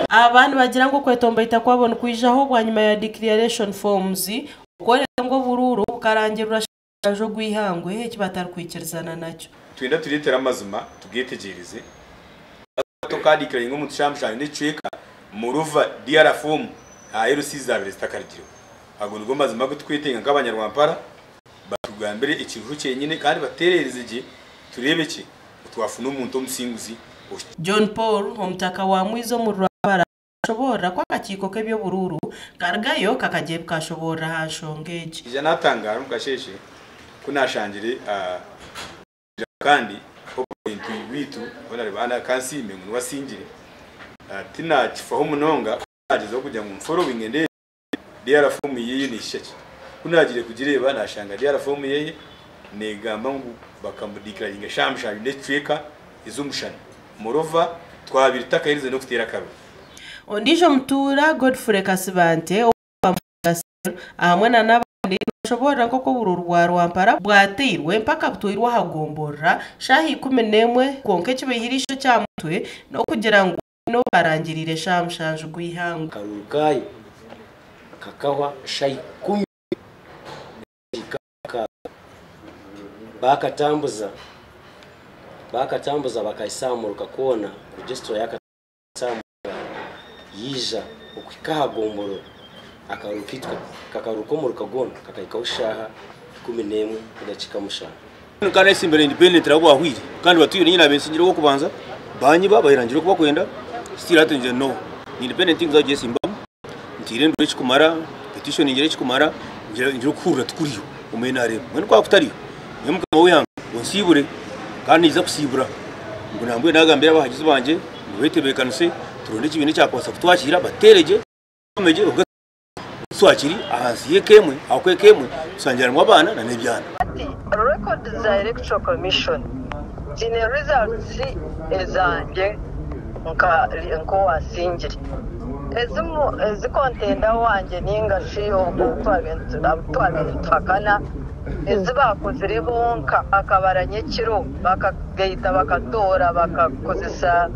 abantu bagira ngo kwetomba itakwabona kwijaho bwa nyuma ya declaration forms ukore ngo bururu ukarangira urashaje gwihangwe kibatari kwikirizana nacyo twenda turitera amazuma tubwitegereze tukadikira ngo mutshamshanye n'iceka muruva DR form ayerusiza abiritakarigiro agongo mazima gutwitenga nk'abanyarwampara batugambere ikintu cyenyine kandi baterereze je turebe ki twafuna umuntu umusinguzi John Paul omutaka wa mwizo mu Rwanda shobora kwa kakiko kebyo bururu kargayo kakaje bwashobora hashongeje ije natangara mukasheshe kunashangire kandi okwintu bitu onare bana kansime mu wasingire tina kifaho munonga agize kujya mu following ende DR form yeye ni sheke kunagire kugireba nashanga DR form yeye negamba ngo bakamudikiraringa shamsha ndetweka izumushana Morova twabirtakayirize no kutera kabe Ondijo mtura Godfrey Kasibante amwana n'abandi bashobora koko bururwa rwampara bwateirwe mpaka butoirwa hagombora shahi 11 konke kibihirisho cyamutwe no kugira ngo no barangirire shamshanje gwihanga karukayi kakahwa shahi 10 bakatambuza bakayisamuruka kona register yakasamuka yija ukwikahagomboro akarukitwa kakarukomuruka gona kakayikawushaha 11 kudacika mushana kana isimbere independent rabo ahwiri kandi batuye nyina bensingiro ko kubanza banyi babayirangiro kuba kwenda still atenje no independent things aje simba ntire ndo chikumara petition ingere chikumara ngiro kurura tukuriyo umenare mwene kwa kutariyo nyamukama weyanga onsibure kandi iza kusibura ngo nambwe nagambira abahagize banje wetebekanuse turonde kibine cyakwasa kutwakira batereje komeje swakiri ahansiye kemwe akwekemwe sangiranwa abana na nebyana record za electoral commission zine results ezanje nko wasingire ezikontenda wanje ningashiyo twagana ezibakozere bonka akabaranye kiro bakagayita bakatora bakakozesa